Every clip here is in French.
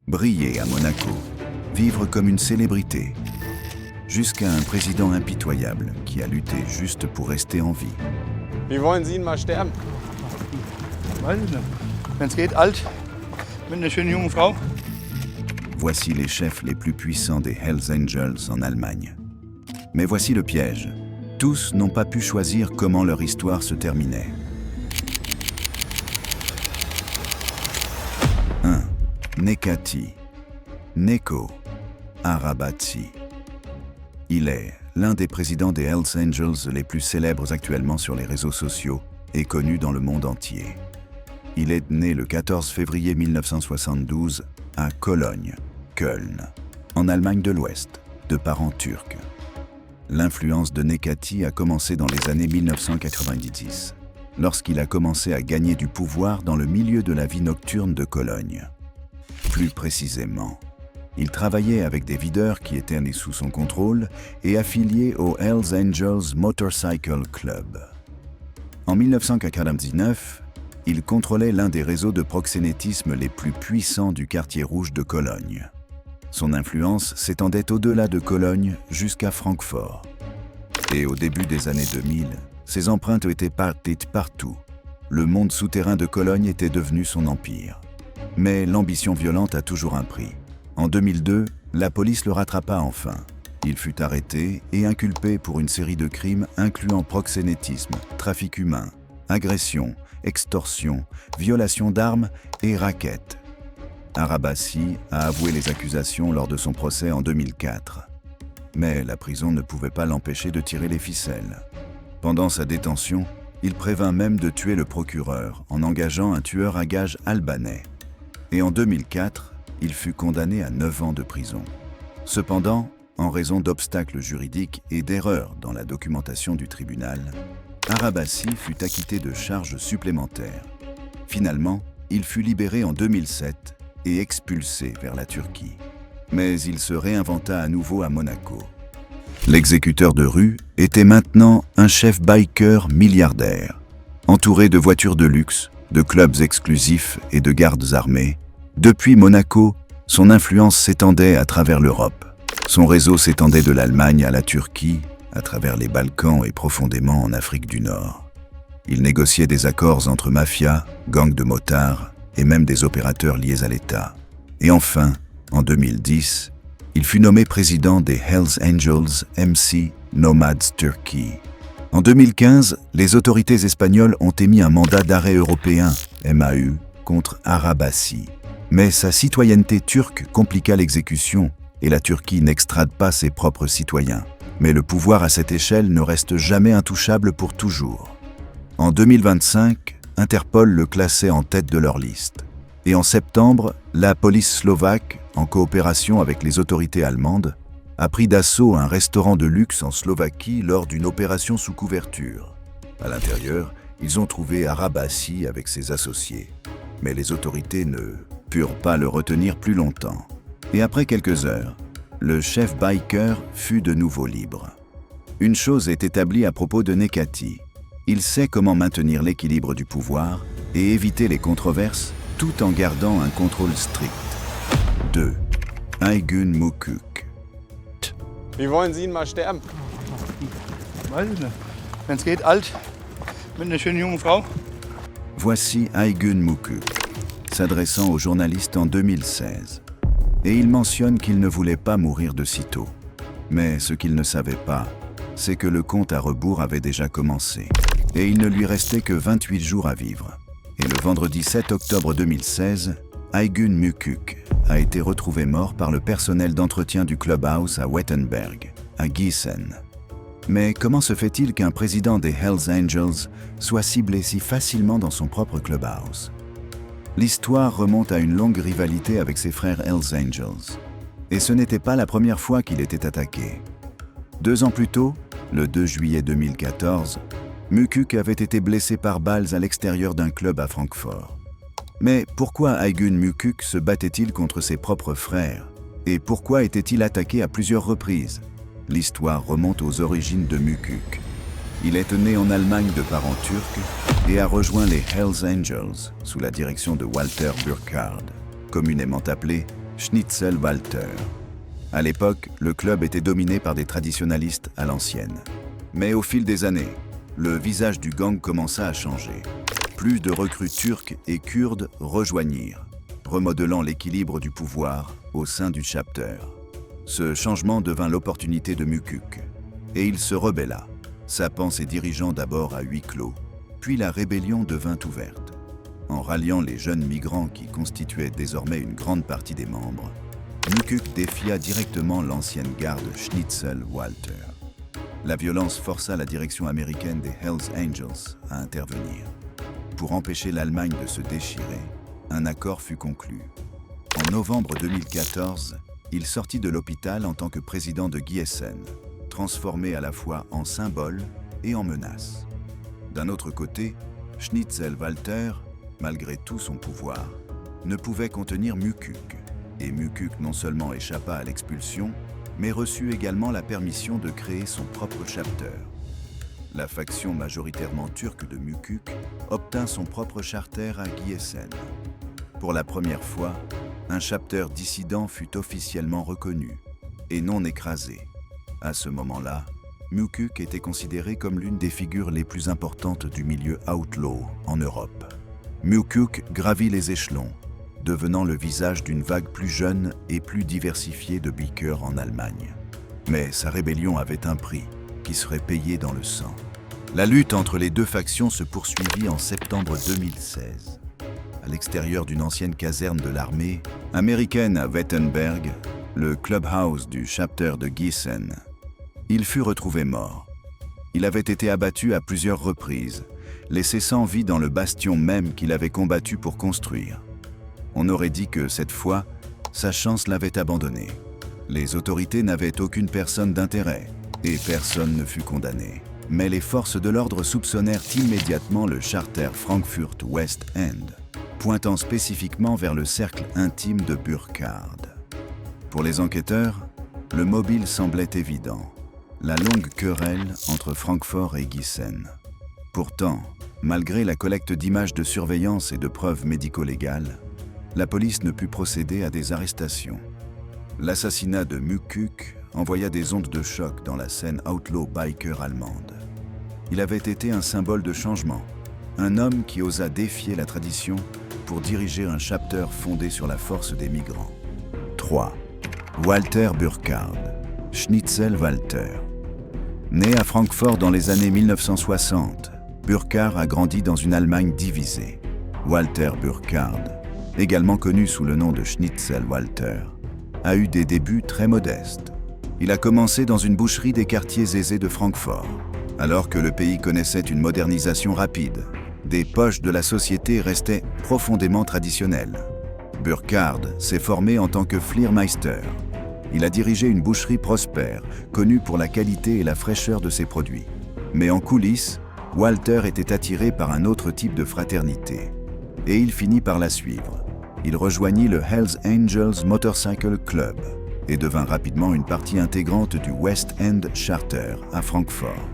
Briller à Monaco, vivre comme une célébrité, jusqu'à un président impitoyable qui a lutté juste pour rester en vie. Wie wollen Sie mal sterben? Weiß ich nicht. Wenn es geht, alt, mit einer schönen jungen Frau. Voici les chefs les plus puissants des Hells Angels en Allemagne. Mais voici le piège. Tous n'ont pas pu choisir comment leur histoire se terminait. 1. Nekati. Neko Arabati. Il est l'un des présidents des Hells Angels les plus célèbres actuellement sur les réseaux sociaux et connu dans le monde entier. Il est né le 14 février 1972 à Cologne, Köln, en Allemagne de l'Ouest, de parents turcs. L'influence de Nekati a commencé dans les années 1990, lorsqu'il a commencé à gagner du pouvoir dans le milieu de la vie nocturne de Cologne. Plus précisément, il travaillait avec des videurs qui étaient nés sous son contrôle et affiliés au Hells Angels Motorcycle Club. En 1999, il contrôlait l'un des réseaux de proxénétisme les plus puissants du quartier rouge de Cologne. Son influence s'étendait au-delà de Cologne jusqu'à Francfort. Et au début des années 2000, ses empreintes étaient parties partout. Le monde souterrain de Cologne était devenu son empire. Mais l'ambition violente a toujours un prix. En 2002, la police le rattrapa enfin. Il fut arrêté et inculpé pour une série de crimes incluant proxénétisme, trafic humain, agression, extorsion, violation d'armes et racket. Arabassi a avoué les accusations lors de son procès en 2004. Mais la prison ne pouvait pas l'empêcher de tirer les ficelles. Pendant sa détention, il prévint même de tuer le procureur en engageant un tueur à gages albanais. Et en 2004, il fut condamné à 9 ans de prison. Cependant, en raison d'obstacles juridiques et d'erreurs dans la documentation du tribunal, Arabassi fut acquitté de charges supplémentaires. Finalement, il fut libéré en 2007 et expulsé vers la Turquie. Mais il se réinventa à nouveau à Monaco. L'exécuteur de rue était maintenant un chef biker milliardaire, entouré de voitures de luxe, de clubs exclusifs et de gardes armés. Depuis Monaco, son influence s'étendait à travers l'Europe. Son réseau s'étendait de l'Allemagne à la Turquie, à travers les Balkans et profondément en Afrique du Nord. Il négociait des accords entre mafias, gangs de motards et même des opérateurs liés à l'État. Et enfin, en 2010, il fut nommé président des Hells Angels MC Nomads Turkey. En 2015, les autorités espagnoles ont émis un mandat d'arrêt européen, MAU, contre Arabassi. Mais sa citoyenneté turque compliqua l'exécution et la Turquie n'extrade pas ses propres citoyens. Mais le pouvoir à cette échelle ne reste jamais intouchable pour toujours. En 2025, Interpol le classait en tête de leur liste. Et en septembre, la police slovaque, en coopération avec les autorités allemandes, a pris d'assaut un restaurant de luxe en Slovaquie lors d'une opération sous couverture. À l'intérieur, ils ont trouvé Arabassi avec ses associés. Mais les autorités ne purent pas le retenir plus longtemps. Et après quelques heures, le chef biker fut de nouveau libre. Une chose est établie à propos de Nekati. Il sait comment maintenir l'équilibre du pouvoir et éviter les controverses tout en gardant un contrôle strict. 2. Aygun Mukuk. Wie wollen Sie mal sterben? Weiß ich nicht. Wenn es geht, alt, mit einer schönen jungen Frau. Voici Aygun Mukuk, s'adressant aux journalistes en 2016. Et il mentionne qu'il ne voulait pas mourir de sitôt. Mais ce qu'il ne savait pas, c'est que le compte à rebours avait déjà commencé. Et il ne lui restait que 28 jours à vivre. Et le vendredi 7 octobre 2016, Aygun Mukuk a été retrouvé mort par le personnel d'entretien du Clubhouse à Wettenberg, à Gießen. Mais comment se fait-il qu'un président des Hells Angels soit ciblé si facilement dans son propre Clubhouse ? L'histoire remonte à une longue rivalité avec ses frères Hells Angels. Et ce n'était pas la première fois qu'il était attaqué. 2 ans plus tôt, le 2 juillet 2014, Mukuk avait été blessé par balles à l'extérieur d'un club à Francfort. Mais pourquoi Aygun Mukuk se battait-il contre ses propres frères? Et pourquoi était-il attaqué à plusieurs reprises? L'histoire remonte aux origines de Mukuk. Il est né en Allemagne de parents turcs et a rejoint les Hells Angels sous la direction de Walter Burkhardt, communément appelé Schnitzel Walter. À l'époque, le club était dominé par des traditionalistes à l'ancienne. Mais au fil des années, le visage du gang commença à changer. Plus de recrues turcs et kurdes rejoignirent, remodelant l'équilibre du pouvoir au sein du chapter. Ce changement devint l'opportunité de Mukuk, et il se rebella, sapant ses dirigeants d'abord à huis clos, puis la rébellion devint ouverte. En ralliant les jeunes migrants qui constituaient désormais une grande partie des membres, Mukuk défia directement l'ancienne garde Schnitzel Walter. La violence força la direction américaine des Hells Angels à intervenir. Pour empêcher l'Allemagne de se déchirer, un accord fut conclu. En novembre 2014, il sortit de l'hôpital en tant que président de Giessen, transformé à la fois en symbole et en menace. D'un autre côté, Schnitzel Walter, malgré tout son pouvoir, ne pouvait contenir Mukuk, et Mukuk non seulement échappa à l'expulsion, mais reçut également la permission de créer son propre chapter. La faction majoritairement turque de Mukuk obtint son propre charter à Giessen. Pour la première fois, un chapter dissident fut officiellement reconnu et non écrasé. À ce moment-là, Mukuk était considéré comme l'une des figures les plus importantes du milieu outlaw en Europe. Mukuk gravit les échelons, devenant le visage d'une vague plus jeune et plus diversifiée de bickers en Allemagne. Mais sa rébellion avait un prix qui serait payé dans le sang. La lutte entre les deux factions se poursuivit en septembre 2016. À l'extérieur d'une ancienne caserne de l'armée américaine à Wettenberg, le clubhouse du chapter de Giessen, il fut retrouvé mort. Il avait été abattu à plusieurs reprises, laissé sans vie dans le bastion même qu'il avait combattu pour construire. On aurait dit que cette fois, sa chance l'avait abandonné. Les autorités n'avaient aucune personne d'intérêt et personne ne fut condamné. Mais les forces de l'ordre soupçonnèrent immédiatement le charter Frankfurt West End, pointant spécifiquement vers le cercle intime de Burkhard. Pour les enquêteurs, le mobile semblait évident, la longue querelle entre Francfort et Giessen. Pourtant, malgré la collecte d'images de surveillance et de preuves médico-légales, la police ne put procéder à des arrestations. L'assassinat de Mukuk envoya des ondes de choc dans la scène outlaw biker allemande. Il avait été un symbole de changement, un homme qui osa défier la tradition pour diriger un chapter fondé sur la force des migrants. 3. Walter Burkhard, Schnitzel Walter. Né à Francfort dans les années 1960, Burkhard a grandi dans une Allemagne divisée. Walter Burkhard, également connu sous le nom de Schnitzel Walter, a eu des débuts très modestes. Il a commencé dans une boucherie des quartiers aisés de Francfort. Alors que le pays connaissait une modernisation rapide, des poches de la société restaient profondément traditionnelles. Burkhard s'est formé en tant que Fliermeister. Il a dirigé une boucherie prospère, connue pour la qualité et la fraîcheur de ses produits. Mais en coulisses, Walter était attiré par un autre type de fraternité. Et il finit par la suivre. Il rejoignit le Hells Angels Motorcycle Club et devint rapidement une partie intégrante du West End Charter à Francfort.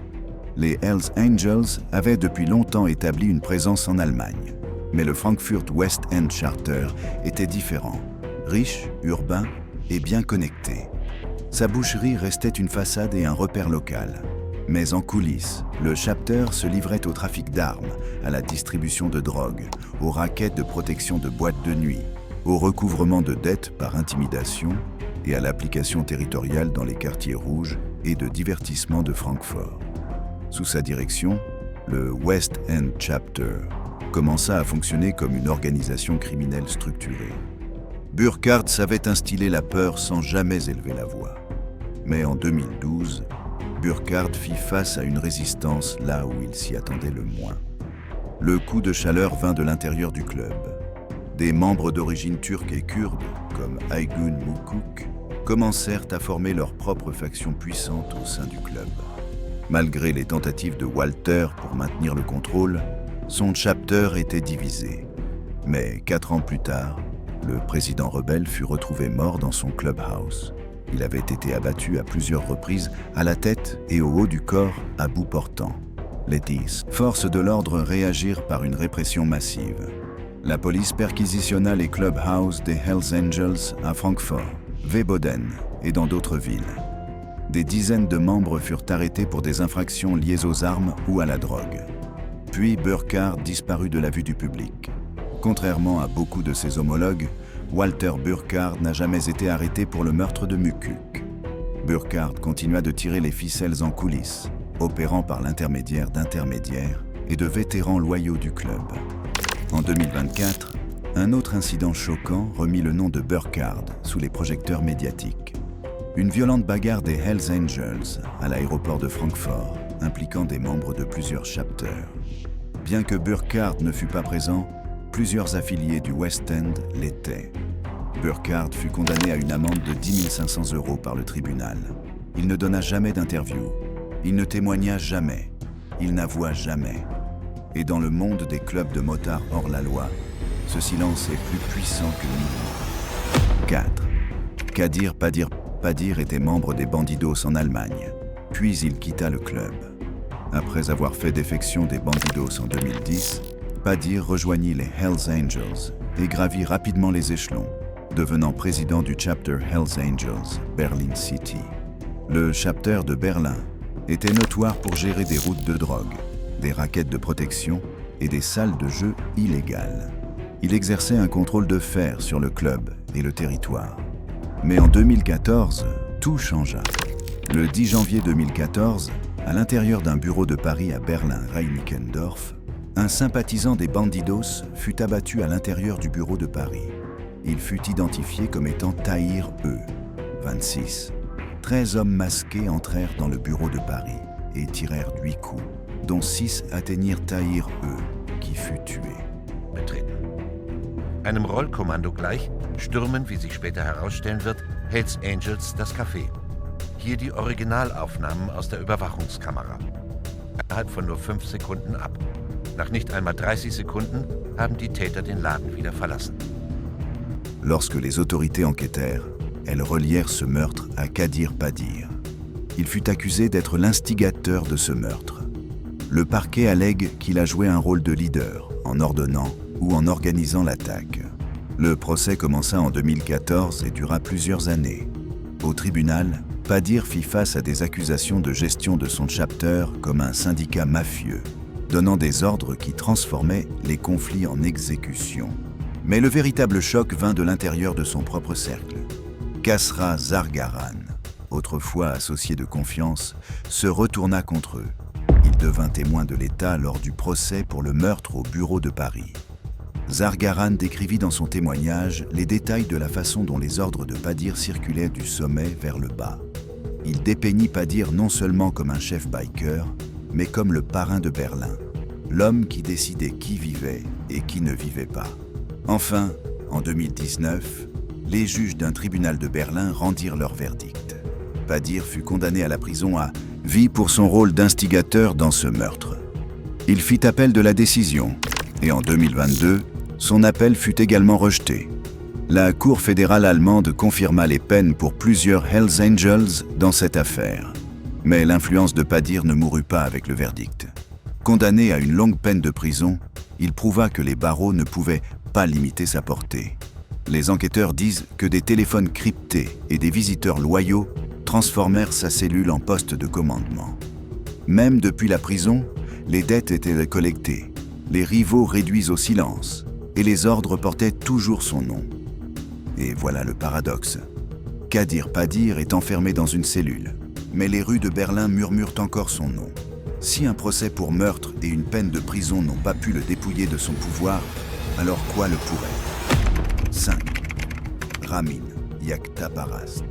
Les Hells Angels avaient depuis longtemps établi une présence en Allemagne, mais le Frankfurt West End Charter était différent, riche, urbain et bien connecté. Sa boucherie restait une façade et un repère local. Mais en coulisses, le chapter se livrait au trafic d'armes, à la distribution de drogue, aux rackets de protection de boîtes de nuit, au recouvrement de dettes par intimidation et à l'application territoriale dans les quartiers rouges et de divertissement de Francfort. Sous sa direction, le West End Chapter commença à fonctionner comme une organisation criminelle structurée. Burkhard savait instiller la peur sans jamais élever la voix. Mais en 2012, Burkhard fit face à une résistance là où il s'y attendait le moins. Le coup de chaleur vint de l'intérieur du club. Des membres d'origine turque et kurde, comme Aygun Mukuk, commencèrent à former leur propre faction puissante au sein du club. Malgré les tentatives de Walter pour maintenir le contrôle, son chapter était divisé. Mais 4 ans plus tard, le président rebelle fut retrouvé mort dans son clubhouse. Il avait été abattu à plusieurs reprises, à la tête et au haut du corps, à bout portant. Les forces de l'ordre réagirent par une répression massive. La police perquisitionna les clubhouses des Hells Angels à Francfort, Wiesbaden et dans d'autres villes. Des dizaines de membres furent arrêtés pour des infractions liées aux armes ou à la drogue. Puis Burkhardt disparut de la vue du public. Contrairement à beaucoup de ses homologues, Walter Burkhardt n'a jamais été arrêté pour le meurtre de Muckuk. Burkhardt continua de tirer les ficelles en coulisses, opérant par l'intermédiaire d'intermédiaires et de vétérans loyaux du club. En 2024, un autre incident choquant remit le nom de Burkhardt sous les projecteurs médiatiques. Une violente bagarre des Hells Angels à l'aéroport de Francfort, impliquant des membres de plusieurs chapters. Bien que Burkhardt ne fût pas présent, plusieurs affiliés du West End l'étaient. Burkhardt fut condamné à une amende de 10 500 € par le tribunal. Il ne donna jamais d'interview. Il ne témoigna jamais. Il n'avoua jamais. Et dans le monde des clubs de motards hors la loi, ce silence est plus puissant que le micro. 4. Kadir Padir était membre des Bandidos en Allemagne, puis il quitta le club. Après avoir fait défection des Bandidos en 2010, Padir rejoignit les Hells Angels et gravit rapidement les échelons, devenant président du chapter Hells Angels, Berlin City. Le chapter de Berlin était notoire pour gérer des routes de drogue, des raquettes de protection et des salles de jeu illégales. Il exerçait un contrôle de fer sur le club et le territoire. Mais en 2014, tout changea. Le 10 janvier 2014, à l'intérieur d'un bureau de Paris à Berlin-Reinickendorf, un sympathisant des Bandidos fut abattu à l'intérieur du bureau de Paris. Il fut identifié comme étant Tahir E., 26. 13 hommes masqués entrèrent dans le bureau de Paris et tirèrent 8 coups, dont 6 atteignirent Tahir E., qui fut tué. Betreten. Einem Rollkommando gleich stürmen, wie sich später herausstellen wird, Hells Angels das Café. Hier die Originalaufnahmen aus der Überwachungskamera. Innerhalb von nur 5 Sekunden ab. Nach nicht einmal 30 Sekunden haben die Täter den Laden wieder verlassen. Lorsque les autorités enquêtèrent, elles relièrent ce meurtre à Kadir Padir. Il fut accusé d'être l'instigateur de ce meurtre. Le parquet allègue qu'il a joué un rôle de leader en ordonnant ou en organisant l'attaque. Le procès commença en 2014 et dura plusieurs années. Au tribunal, Padir fit face à des accusations de gestion de son chapter comme un syndicat mafieux, donnant des ordres qui transformaient les conflits en exécution. Mais le véritable choc vint de l'intérieur de son propre cercle. Kasra Zargaran, autrefois associé de confiance, se retourna contre eux. Il devint témoin de l'État lors du procès pour le meurtre au bureau de Paris. Zargaran décrivit dans son témoignage les détails de la façon dont les ordres de Padir circulaient du sommet vers le bas. Il dépeignit Padir non seulement comme un chef biker, mais comme le parrain de Berlin, l'homme qui décidait qui vivait et qui ne vivait pas. Enfin, en 2019, les juges d'un tribunal de Berlin rendirent leur verdict. Padir fut condamné à la prison à vie pour son rôle d'instigateur dans ce meurtre. Il fit appel de la décision, et en 2022, son appel fut également rejeté. La Cour fédérale allemande confirma les peines pour plusieurs Hells Angels dans cette affaire. Mais l'influence de Padir ne mourut pas avec le verdict. Condamné à une longue peine de prison, il prouva que les barreaux ne pouvaient pas limiter sa portée. Les enquêteurs disent que des téléphones cryptés et des visiteurs loyaux transformèrent sa cellule en poste de commandement. Même depuis la prison, les dettes étaient collectées, les rivaux réduits au silence, et les ordres portaient toujours son nom. Et voilà le paradoxe. Kadir Padir est enfermé dans une cellule, mais les rues de Berlin murmurent encore son nom. Si un procès pour meurtre et une peine de prison n'ont pas pu le dépouiller de son pouvoir, alors quoi le pourrait ? 5. Ramin Yaktabarast.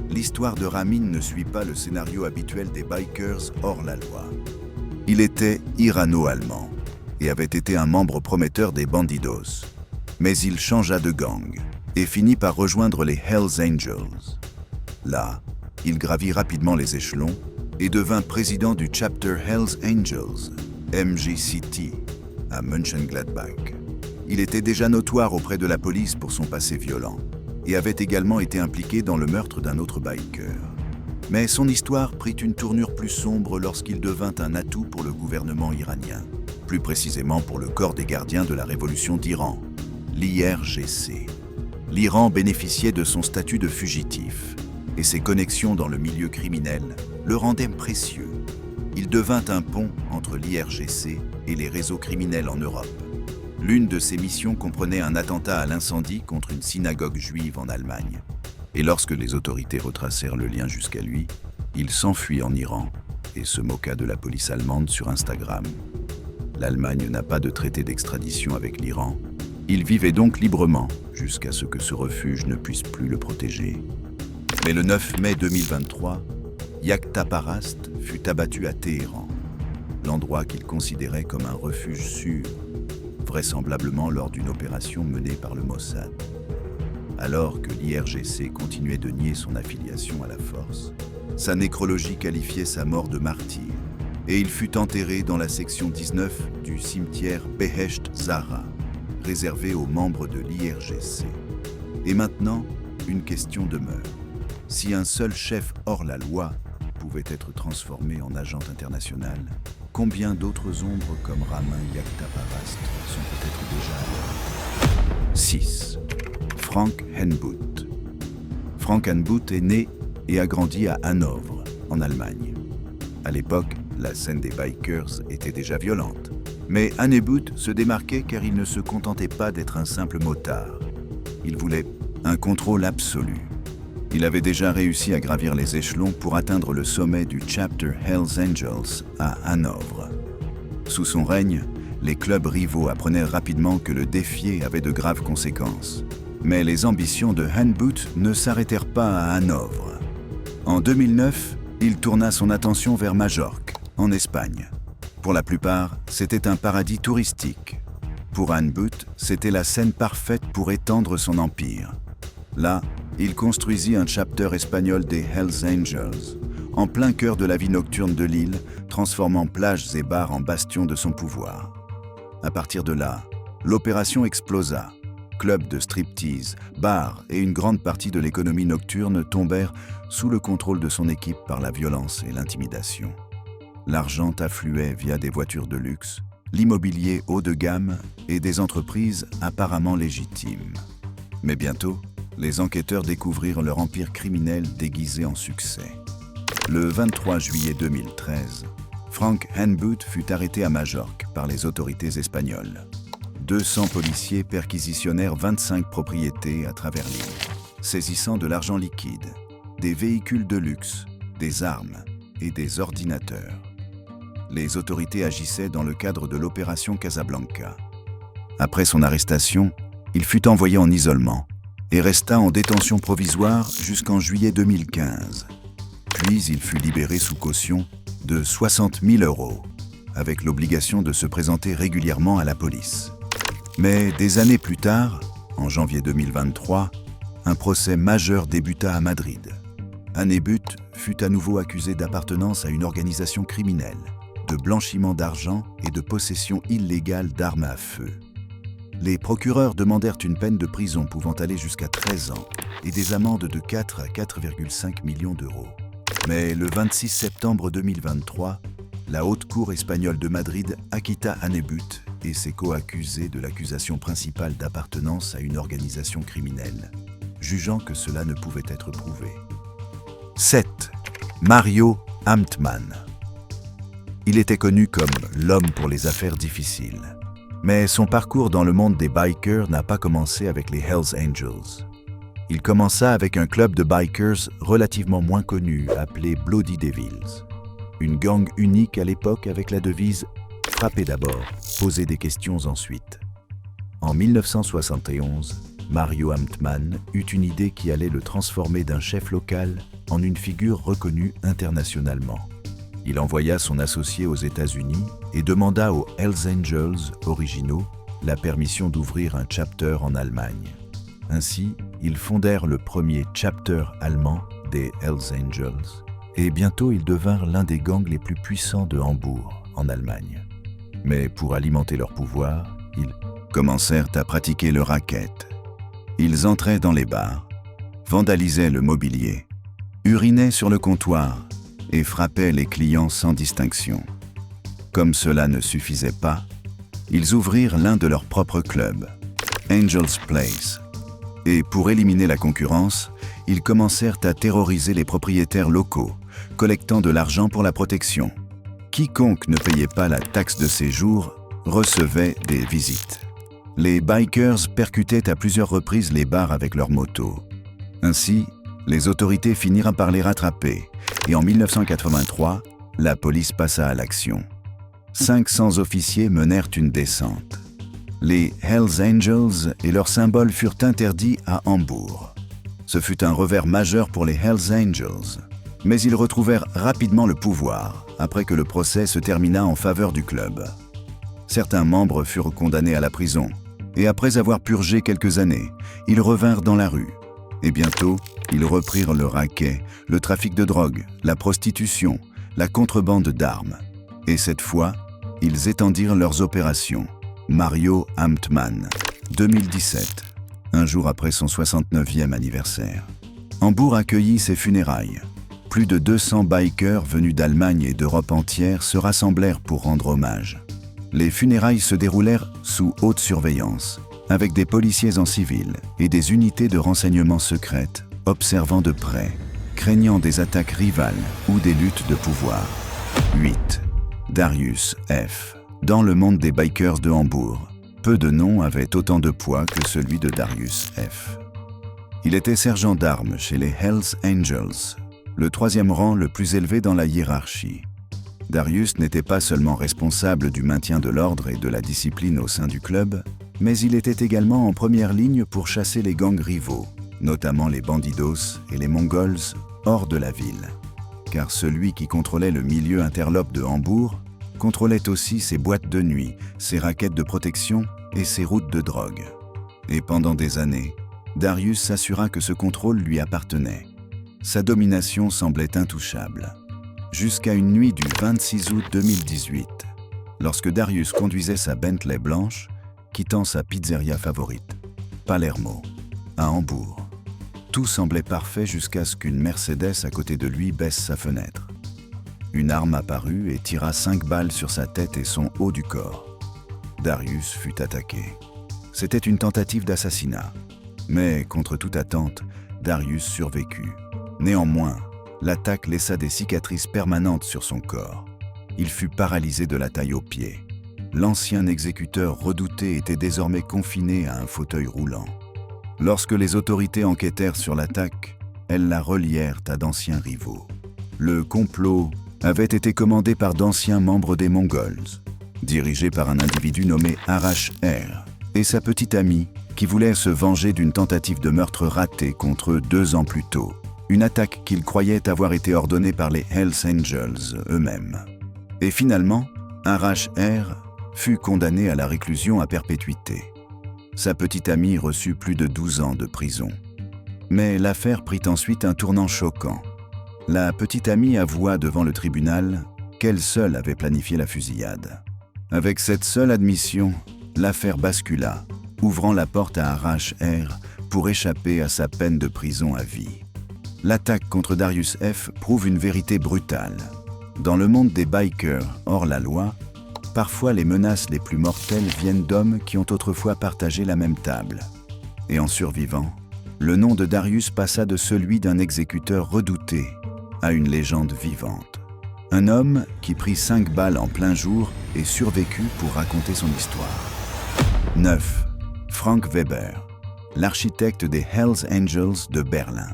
L'histoire de Ramin ne suit pas le scénario habituel des bikers hors la loi. Il était irano-allemand et avait été un membre prometteur des Bandidos. Mais il changea de gang et finit par rejoindre les Hells Angels. Là, il gravit rapidement les échelons et devint président du chapter Hells Angels, MGCT, à Mönchengladbach. Il était déjà notoire auprès de la police pour son passé violent et avait également été impliqué dans le meurtre d'un autre biker. Mais son histoire prit une tournure plus sombre lorsqu'il devint un atout pour le gouvernement iranien. plus précisément pour le corps des gardiens de la révolution d'Iran, l'IRGC. L'Iran bénéficiait de son statut de fugitif, et ses connexions dans le milieu criminel le rendaient précieux. Il devint un pont entre l'IRGC et les réseaux criminels en Europe. L'une de ses missions comprenait un attentat à l'incendie contre une synagogue juive en Allemagne. Et lorsque les autorités retracèrent le lien jusqu'à lui, il s'enfuit en Iran et se moqua de la police allemande sur Instagram. L'Allemagne n'a pas de traité d'extradition avec l'Iran. Il vivait donc librement jusqu'à ce que ce refuge ne puisse plus le protéger. Mais le 9 mai 2023, Yakhta Parast fut abattu à Téhéran, l'endroit qu'il considérait comme un refuge sûr, vraisemblablement lors d'une opération menée par le Mossad. Alors que l'IRGC continuait de nier son affiliation à la force, sa nécrologie qualifiait sa mort de martyr, et il fut enterré dans la section 19 du cimetière Behesht Zahra, réservé aux membres de l'IRGC. Et maintenant, une question demeure. Si un seul chef hors la loi pouvait être transformé en agent international, combien d'autres ombres comme Ramin Yakhta Parast sont peut-être déjà à l'œuvre? 6. Frank Henboot. Frank Henboot est né et a grandi à Hanovre, en Allemagne. À l'époque, la scène des bikers était déjà violente. Mais Henboot se démarquait car il ne se contentait pas d'être un simple motard. Il voulait un contrôle absolu. Il avait déjà réussi à gravir les échelons pour atteindre le sommet du Chapter Hells Angels à Hanovre. Sous son règne, les clubs rivaux apprenaient rapidement que le défier avait de graves conséquences. Mais les ambitions de Henboot ne s'arrêtèrent pas à Hanovre. En 2009, il tourna son attention vers Majorque, en Espagne. Pour la plupart, c'était un paradis touristique. Pour Henboot, c'était la scène parfaite pour étendre son empire. Là, il construisit un chapter espagnol des Hells Angels, en plein cœur de la vie nocturne de l'île, transformant plages et bars en bastions de son pouvoir. À partir de là, l'opération explosa. Clubs de striptease, bars et une grande partie de l'économie nocturne tombèrent sous le contrôle de son équipe par la violence et l'intimidation. L'argent affluait via des voitures de luxe, l'immobilier haut de gamme et des entreprises apparemment légitimes. Mais bientôt, les enquêteurs découvrirent leur empire criminel déguisé en succès. Le 23 juillet 2013, Frank Henboot fut arrêté à Majorque par les autorités espagnoles. 200 policiers perquisitionnèrent 25 propriétés à travers l'île, saisissant de l'argent liquide, des véhicules de luxe, des armes et des ordinateurs. Les autorités agissaient dans le cadre de l'opération Casablanca. Après son arrestation, il fut envoyé en isolement et resta en détention provisoire jusqu'en juillet 2015. Puis il fut libéré sous caution de 60 000 €, avec l'obligation de se présenter régulièrement à la police. Mais des années plus tard, en janvier 2023, un procès majeur débuta à Madrid. Henboot fut à nouveau accusé d'appartenance à une organisation criminelle, de blanchiment d'argent et de possession illégale d'armes à feu. Les procureurs demandèrent une peine de prison pouvant aller jusqu'à 13 ans et des amendes de 4 à 4,5 millions d'euros. Mais le 26 septembre 2023, la Haute Cour espagnole de Madrid acquitta Henboot et ses co-accusés de l'accusation principale d'appartenance à une organisation criminelle, jugeant que cela ne pouvait être prouvé. 7. Mario Amtman. Il était connu comme l'homme pour les affaires difficiles. Mais son parcours dans le monde des bikers n'a pas commencé avec les Hells Angels. Il commença avec un club de bikers relativement moins connu appelé Bloody Devils. Une gang unique à l'époque avec la devise « Frappez d'abord, posez des questions ensuite ». En 1971, Mario Amtman eut une idée qui allait le transformer d'un chef local en une figure reconnue internationalement. Il envoya son associé aux États-Unis et demanda aux Hells Angels originaux la permission d'ouvrir un chapter en Allemagne. Ainsi, ils fondèrent le premier chapter allemand des Hells Angels et bientôt ils devinrent l'un des gangs les plus puissants de Hambourg, en Allemagne. Mais pour alimenter leur pouvoir, ils commencèrent à pratiquer le racket. Ils entraient dans les bars, vandalisaient le mobilier, urinaient sur le comptoir et frappaient les clients sans distinction. Comme cela ne suffisait pas, ils ouvrirent l'un de leurs propres clubs, Angel's Place. Et pour éliminer la concurrence, ils commencèrent à terroriser les propriétaires locaux, collectant de l'argent pour la protection. Quiconque ne payait pas la taxe de séjour recevait des visites. Les bikers percutaient à plusieurs reprises les bars avec leurs motos. Ainsi, les autorités finirent par les rattraper et en 1983, la police passa à l'action. 500 officiers menèrent une descente. Les Hells Angels et leurs symboles furent interdits à Hambourg. Ce fut un revers majeur pour les Hells Angels, mais ils retrouvèrent rapidement le pouvoir après que le procès se termina en faveur du club. Certains membres furent condamnés à la prison, et après avoir purgé quelques années, ils revinrent dans la rue. Et bientôt, ils reprirent le racket, le trafic de drogue, la prostitution, la contrebande d'armes. Et cette fois, ils étendirent leurs opérations. Mario Amtman, 2017, un jour après son 69e anniversaire. Hambourg accueillit ses funérailles. Plus de 200 bikers venus d'Allemagne et d'Europe entière se rassemblèrent pour rendre hommage. Les funérailles se déroulèrent sous haute surveillance, avec des policiers en civil et des unités de renseignement secrètes, observant de près, craignant des attaques rivales ou des luttes de pouvoir. 8. Darius F. Dans le monde des bikers de Hambourg, peu de noms avaient autant de poids que celui de Darius F. Il était sergent d'armes chez les Hells Angels, le troisième rang le plus élevé dans la hiérarchie. Darius n'était pas seulement responsable du maintien de l'ordre et de la discipline au sein du club, mais il était également en première ligne pour chasser les gangs rivaux, notamment les Bandidos et les Mongols, hors de la ville. Car celui qui contrôlait le milieu interlope de Hambourg contrôlait aussi ses boîtes de nuit, ses raquettes de protection et ses routes de drogue. Et pendant des années, Darius s'assura que ce contrôle lui appartenait. Sa domination semblait intouchable. Jusqu'à une nuit du 26 août 2018, lorsque Darius conduisait sa Bentley blanche, quittant sa pizzeria favorite, Palermo, à Hambourg. Tout semblait parfait jusqu'à ce qu'une Mercedes à côté de lui baisse sa fenêtre. Une arme apparut et tira 5 balles sur sa tête et son haut du corps. Darius fut attaqué. C'était une tentative d'assassinat. Mais, contre toute attente, Darius survécut. Néanmoins, l'attaque laissa des cicatrices permanentes sur son corps. Il fut paralysé de la taille aux pieds. L'ancien exécuteur redouté était désormais confiné à un fauteuil roulant. Lorsque les autorités enquêtèrent sur l'attaque, elles la relièrent à d'anciens rivaux. Le complot avait été commandé par d'anciens membres des Mongols, dirigé par un individu nommé Arash R, et sa petite amie qui voulait se venger d'une tentative de meurtre ratée contre eux 2 ans plus tôt, une attaque qu'ils croyaient avoir été ordonnée par les Hells Angels eux-mêmes. Et finalement, Arash R fut condamné à la réclusion à perpétuité. Sa petite amie reçut plus de 12 ans de prison. Mais l'affaire prit ensuite un tournant choquant. La petite amie avoua devant le tribunal qu'elle seule avait planifié la fusillade. Avec cette seule admission, l'affaire bascula, ouvrant la porte à Arash R pour échapper à sa peine de prison à vie. L'attaque contre Darius F prouve une vérité brutale. Dans le monde des bikers hors la loi, parfois les menaces les plus mortelles viennent d'hommes qui ont autrefois partagé la même table. Et en survivant, le nom de Darius passa de celui d'un exécuteur redouté à une légende vivante. Un homme qui prit 5 balles en plein jour et survécut pour raconter son histoire. 9. Frank Weber, l'architecte des Hells Angels de Berlin.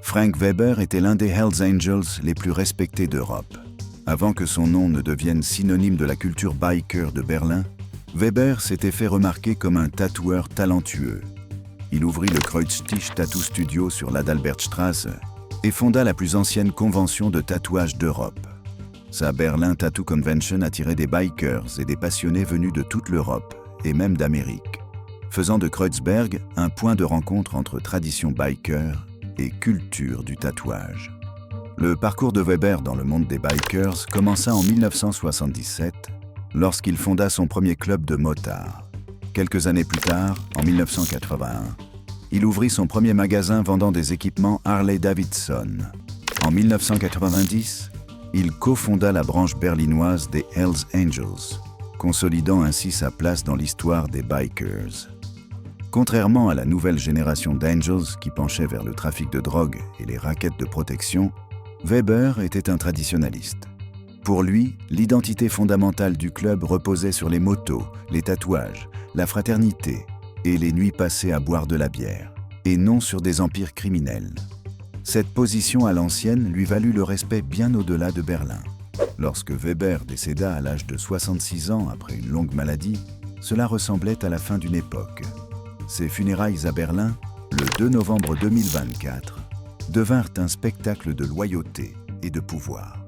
Frank Weber était l'un des Hells Angels les plus respectés d'Europe. Avant que son nom ne devienne synonyme de la culture biker de Berlin, Weber s'était fait remarquer comme un tatoueur talentueux. Il ouvrit le Kreuzstich Tattoo Studio sur l'Adalbertstrasse et fonda la plus ancienne convention de tatouage d'Europe. Sa Berlin Tattoo Convention attirait des bikers et des passionnés venus de toute l'Europe et même d'Amérique, faisant de Kreuzberg un point de rencontre entre tradition biker et culture du tatouage. Le parcours de Weber dans le monde des bikers commença en 1977, lorsqu'il fonda son premier club de motards. Quelques années plus tard, en 1981, il ouvrit son premier magasin vendant des équipements Harley-Davidson. En 1990, il cofonda la branche berlinoise des Hells Angels. consolidant ainsi sa place dans l'histoire des bikers. Contrairement à la nouvelle génération d'Angels qui penchait vers le trafic de drogue et les rackets de protection, Weber était un traditionnaliste. Pour lui, l'identité fondamentale du club reposait sur les motos, les tatouages, la fraternité et les nuits passées à boire de la bière, et non sur des empires criminels. Cette position à l'ancienne lui valut le respect bien au-delà de Berlin. Lorsque Weber décéda à l'âge de 66 ans après une longue maladie, cela ressemblait à la fin d'une époque. Ses funérailles à Berlin, le 2 novembre 2024, devinrent un spectacle de loyauté et de pouvoir.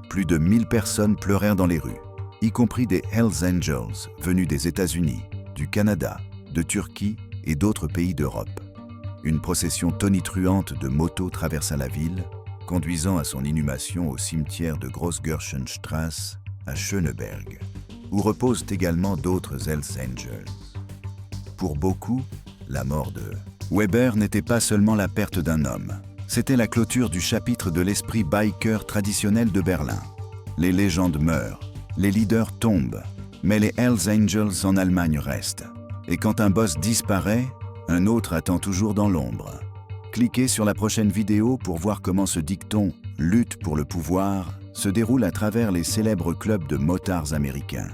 Plus de 1000 personnes pleurèrent dans les rues, y compris des Hells Angels venus des États-Unis, du Canada, de Turquie et d'autres pays d'Europe. Une procession tonitruante de motos traversa la ville, conduisant à son inhumation au cimetière de Großgerstenstrasse à Schöneberg, où reposent également d'autres Hells Angels. Pour beaucoup, la mort de Weber n'était pas seulement la perte d'un homme, c'était la clôture du chapitre de l'esprit biker traditionnel de Berlin. Les légendes meurent, les leaders tombent, mais les Hells Angels en Allemagne restent. Et quand un boss disparaît, un autre attend toujours dans l'ombre. Cliquez sur la prochaine vidéo pour voir comment ce dicton « lutte pour le pouvoir » se déroule à travers les célèbres clubs de motards américains.